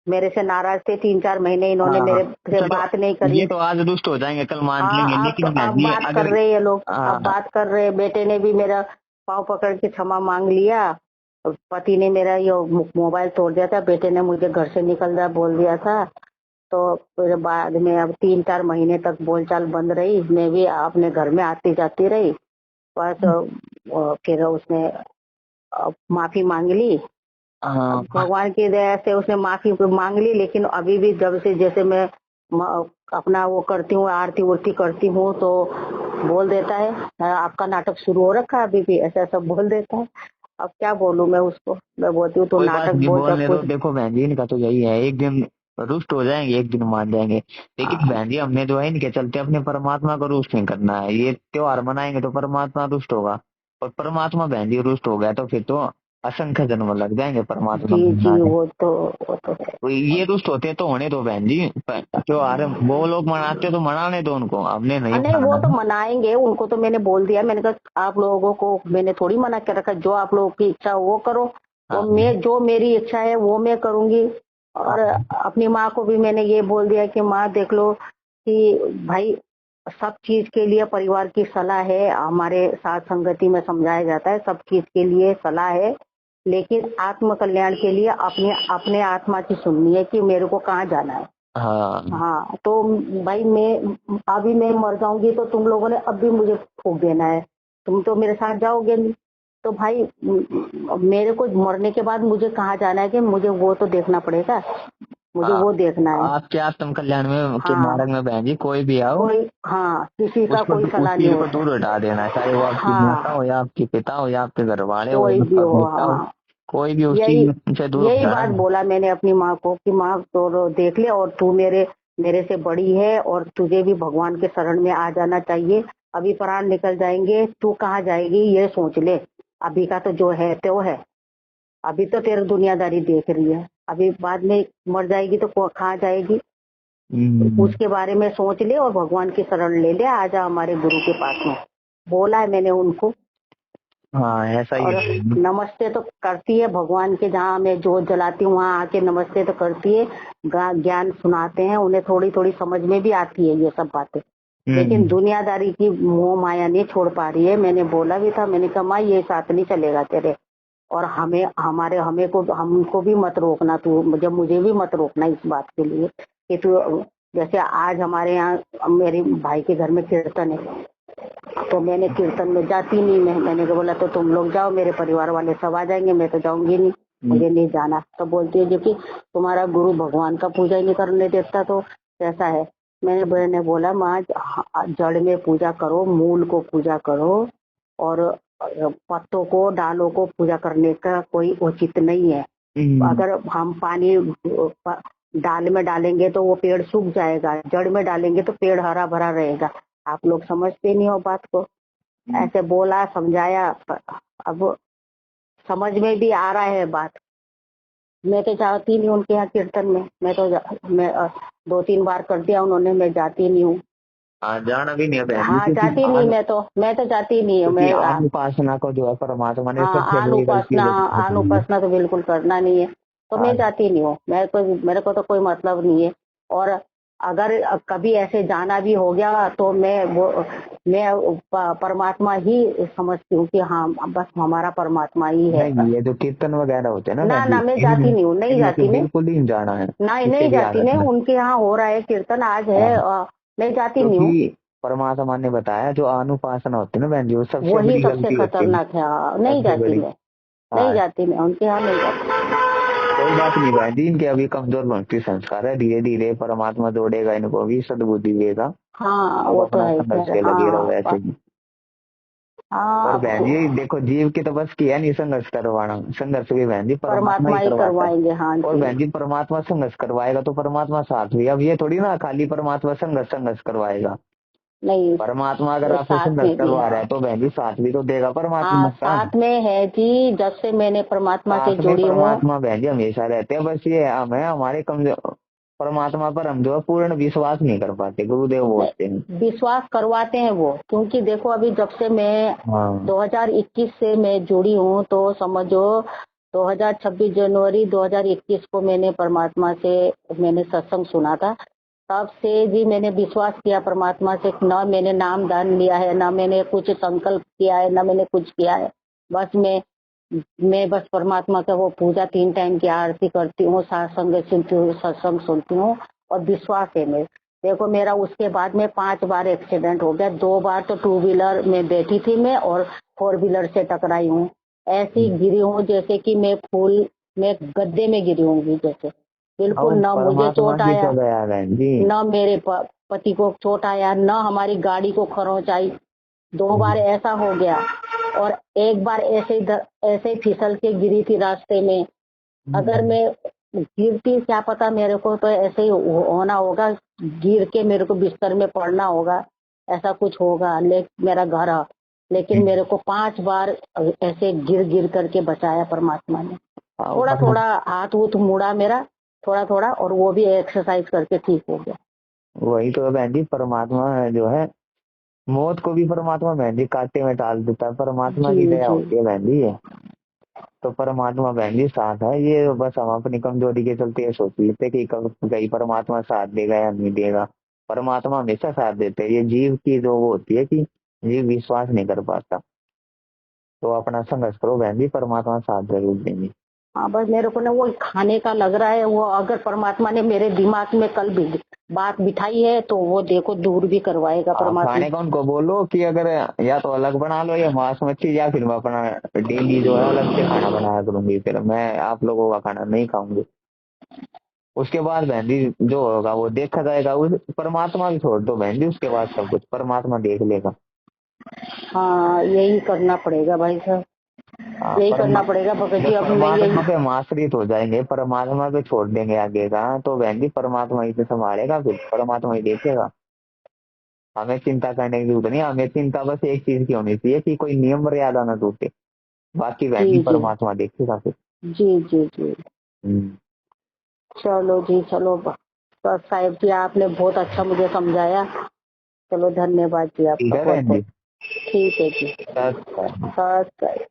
मेरे से नाराज थे। 3-4 महीने इन्होंने हाँ मेरे से चलो, बात नहीं करी। ये तो आज रुष्ट हो जाएंगे कल मान लेंगे, हाँ, लेकिन बहन अब जी बात कर अगर रहे हैं लोग, अब हाँ बात कर रहे हैं। बेटे ने भी मेरा पाँव पकड़ के क्षमा मांग लिया। और पति ने मेरा ये मोबाइल तोड़ दिया था, बेटे ने मुझे घर से निकल जा बोल दिया था। तो फिर बाद में अब 3-4 महीने तक बोलचाल बंद रही। मैं भी अपने घर में आती जाती रही। बस फिर उसने माफी मांग ली। अब हाँ भगवान की दया से उसने माफी मांग ली, लेकिन अभी भी जब से जैसे मैं अपना वो करती हूँ, आरती उरती करती हूँ, तो बोल देता है, आपका नाटक शुरू हो रखा है अभी भी, ऐसा ऐसा बोल देता है। अब क्या बोलूं मैं उसको। मैं बोलती हूँ तो कोई बात नाटक नहीं, बोल जा बोलने दो। कुछ। देखो बहन जी इनका तो यही है, एक दिन रुष्ट हो जाएंगे, एक दिन मान जाएंगे। लेकिन हाँ बहन जी हमने जो है इनके चलते अपने परमात्मा को रुष्ट नहीं करना है। ये त्योहार मनाएंगे तो परमात्मा रुष्ट होगा, और परमात्मा बहन जी रुष्ट हो गया तो फिर तो असंख्य जन्म लग जाएंगे परमात्मा जी को जी, मनाने। वो तो है। तो ये रुष्ट होते तो होने दो बहन जी, त्योहार वो लोग मनाते तो मनाने दो उनको, हमने नहीं नहीं, वो मनाना तो है। मनाएंगे, उनको तो मैंने बोल दिया। मैंने कहा आप लोगों को मैंने थोड़ी मना कर रखा, जो आप लोगों की इच्छा हो वो करो। और हाँ मैं जो मेरी इच्छा है वो मैं करूंगी। और हाँ अपनी माँ को भी मैंने ये बोल दिया कि माँ देख लो कि भाई, सब चीज के लिए परिवार की सलाह है। हमारे साथ संगति में समझाया जाता है सब चीज के लिए सलाह है, लेकिन आत्म कल्याण के लिए अपने अपने आत्मा की सुननी है कि मेरे को कहाँ जाना है। हाँ। हाँ, तो भाई मैं अभी मैं मर जाऊंगी तो तुम लोगों ने अब भी मुझे फूक देना है। तुम तो मेरे साथ जाओगे नहीं। तो भाई मेरे को मरने के बाद मुझे कहाँ जाना है कि मुझे वो तो देखना पड़ेगा। मुझे हाँ, वो देखना है। आपके आत्म कल्याण में के हाँ, मार्ग में बहन जी कोई भी आओ, कोई, हाँ, किसी का उसको कोई उस सलाह नहीं चीज को होता। दूर हटा देना है, चाहे वो आपकी माता हाँ, हो या आपके पिता हो या आपके घर वाले हो कोई या भी आपका हो। बेटा हो, हाँ, कोई भी उस यही चीज से दूर यही हटाना बात है। बोला मैंने अपनी माँ को कि माँ तो देख ले, और तू मेरे मेरे से बड़ी है, और तुझे भी भगवान के शरण में आ जाना चाहिए। अभी प्राण निकल जाएंगे, तू कहाँ जाएगी ये सोच ले। अभी का तो जो है तो है। अभी तो तेरी दुनियादारी देख रही है, अभी बाद में मर जाएगी तो कहाँ जाएगी। हम्म, उसके बारे में सोच ले और भगवान की शरण ले ले, आजा हमारे गुरु के पास में। बोला है मैंने उनको। हाँ ऐसा ही और है। नमस्ते तो करती है भगवान के, जहाँ मैं जोत जलाती हूँ वहाँ आके नमस्ते तो करती है। ज्ञान सुनाते हैं उन्हें, थोड़ी थोड़ी समझ में भी आती है ये सब बातें। लेकिन हम्म, दुनियादारी की मोह माया नहीं छोड़ पा रही है। मैंने बोला भी था, मैंने कहा माँ ये साथ नहीं चलेगा तेरे। और हमें हमारे हमें को हमको भी मत रोकना तू, मुझे भी मत रोकना इस बात के लिए कि तू। जैसे आज हमारे यहाँ मेरे भाई के घर में कीर्तन है, तो मैंने कीर्तन में जाती नहीं। मैंने तो बोला तो तुम लोग जाओ, मेरे परिवार वाले सब आ जाएंगे, मैं तो जाऊंगी नहीं, मुझे नहीं जाना। तो बोलती है जो कि तुम्हारा गुरु भगवान का पूजा ही नहीं करने देता तो कैसा है। मैंने बोला माँ, जड़ में पूजा करो, मूल को पूजा करो, और पत्तों को डालों को पूजा करने का कोई उचित नहीं है। हम्म, अगर हम पानी डाल में डालेंगे तो वो पेड़ सूख जाएगा, जड़ में डालेंगे तो पेड़ हरा भरा रहेगा। आप लोग समझते नहीं हो बात को। ऐसे बोला, समझाया, अब समझ में भी आ रहा है बात। मैं तो जाती नहीं उनके यहाँ कीर्तन में। मैं 2-3 बार कर दिया उन्होंने, मैं जाती नहीं हूँ। हाँ जाना भी नहीं है बहन जी, हाँ, जाती नहीं, मैं तो जाती नहीं हूँ। क्योंकि मैं आन उपासना को जो है परमात्मा ने हाँ, सबसे आन बड़ी गलती उपासना, बता आन दी है। उपासना तो बिल्कुल करना नहीं है। तो मैं हाँ जाती नहीं हूँ। मेरे को तो कोई मतलब नहीं है। और अगर कभी ऐसे जाना भी हो गया तो मैं परमात्मा ही समझती हूँ कि हाँ बस हमारा परमात्मा ही है। नहीं, ये जो कीर्तन वगैरह होते हैं ना बहन ना जी, ना, मैं जाती इन नहीं हूँ, नहीं इनमें से जाती मैं। बिल्कुल ही नहीं जाना है, ना, इसे नहीं भी याद जाती मैं। रखना। उनके यहाँ हो रहा है कीर्तन आज है, हाँ, मैं जाती नहीं हूँ। क्योंकि परमात्मा ने बताया जो अनुपासना होती है ना बहन जी, वो सबसे वही बड़ी सबसे गलती होती है। खतरनाक है। हाँ, नहीं सबसे जाती बड़ी। मैं। नहीं हाँ जाती मैं उनके यहाँ, नहीं जाती। कोई बात नहीं बहन जी, इनके अभी कमजोर भक्ति संस्कार है, धीरे धीरे परमात्मा जोड़ेगा इनको भी, सद्बुद्धि देगा। हाँ, आप वो तो अपना है संघर्ष खैर। के लगे रहो हाँ, ऐसे ही। हाँ, और बहन जी देखो, जीव की तो बस की है नहीं संघर्ष करवाना, संघर्ष भी बहन जी परमात्मा परमात्मा ही ही करवाता है। करवाएंगे। हाँ और जी। बहन जी परमात्मा संघर्ष करवाएगा तो परमात्मा साथ भी, अब ये थोड़ी ना खाली परमात्मा संघर्ष संघर्ष करवाएगा। नहीं, परमात्मा अगर वो आपसे साथ संघर्ष में भी करवा है। रहा है तो बहन जी साथ भी तो देगा हाँ, परमात्मा का। साथ में है जी, जब से मैंने परमात्मा से साथ में जुड़ी हूँ। परमात्मा बहन जी हमेशा रहते हैं, बस ये हमें हमारे कमजोर परमात्मा पर हम जो है पूर्ण विश्वास नहीं कर पाते, गुरुदेव बोलते हैं। विश्वास करवाते हैं वो, क्योंकि देखो अभी जब से मैं हाँ 2021 से मैं जुड़ी हूँ, तो समझो 2026 जनवरी 2021 को मैंने परमात्मा से मैंने सत्संग सुना था। तब से जी मैंने विश्वास किया परमात्मा से, न मैंने नाम दान लिया है, न मैंने कुछ संकल्प किया है, न मैंने कुछ किया है। बस मैं बस परमात्मा का वो पूजा 3 टाइम की आरती करती हूँ, सत्संग सुनती हूँ, सत्संग सुनती हूँ, और विश्वास है मेरे। देखो मेरा उसके बाद में 5 बार एक्सीडेंट हो गया, 2 बार तो 2 व्हीलर में बैठी थी मैं और 4 व्हीलर से टकराई हूँ। ऐसी गिरी हूँ जैसे कि मैं गड्ढे में गिरी हूँगी जैसे। बिल्कुल और न मुझे परमात्मा चोट की आया, तो दया बहन जी। न मेरे पति को चोट आया, न हमारी गाड़ी को खरोंच आई। 2 बार ऐसा हो गया, और एक बार ऐसे ही फिसल के गिरी थी रास्ते में। अगर मैं गिरती, क्या पता मेरे को तो ऐसे ही होना होगा, गिर के मेरे को बिस्तर में पड़ना होगा, ऐसा कुछ होगा। मेरा घर है, लेकिन मेरे को 5 बार ऐसे गिर गिर करके बचाया परमात्मा ने। थोड़ा थोड़ा हाथ वूथ मुड़ा मेरा, थोड़ा थोड़ा, और वो भी एक्सरसाइज करके ठीक हो गया। वही तो बहन जी, परमात्मा है जो है, मौत को भी परमात्मा बहन जी कांटे में टाल देता है, परमात्मा जी की दया जी होती है बहन जी ये। तो परमात्मा बहन जी साथ है, ये बस हम अपनी कमजोरी के चलते ये सोच लेते कि कहीं परमात्मा साथ देगा या नहीं देगा। परमात्मा हमेशा साथ देते हैं। ये जीव की जो वो होती है कि जीव विश्वास नहीं कर पाता, तो अपना संघर्ष करो बहन जी, परमात्मा साथ जरूर देंगे। हाँ, बस मेरे को ना वो खाने का लग रहा है, वो अगर परमात्मा ने मेरे दिमाग में कल भी बात बिठाई है तो वो देखो दूर भी करवाएगा परमात्मा। खाने का उनको बोलो कि अगर या तो अलग बना लो या मांस मच्छी, या फिर मैं अपना डेली जो है अलग से खाना बनाया करूंगी, फिर मैं आप लोगों का खाना नहीं खाऊंगी। उसके बाद बहन जी जो होगा वो देखा जाएगा, उस परमात्मा भी छोड़ दो बहन जी, उसके बाद सब कुछ परमात्मा देख लेगा। हाँ, यही करना पड़ेगा भाई साहब, यही करना पड़ेगा भगत जी। जब अब मैं परमात्मा यही, पे हम आश्रित हो जाएंगे, परमात्मा पे छोड़ देंगे आगे का, तो बहन जी परमात्मा ही तो संभालेगा, फिर परमात्मा ही देखेगा। हमें चिंता करने की जरूरत नहीं, हमें चिंता बस एक चीज की होनी चाहिए कि कोई नियम मर्यादा ना टूटे, बाकी बहन जी जी जी परमात्मा देखेगा फिर। जी जी जी। हम्म। चलो जी, चलो तो साहिब जी आपने बहुत अच्छा मुझे समझाया। चलो धन्यवाद जी ठीक आपका है बहुत बहन जी। बहुत। ठीक है जी। अच्छा। बस।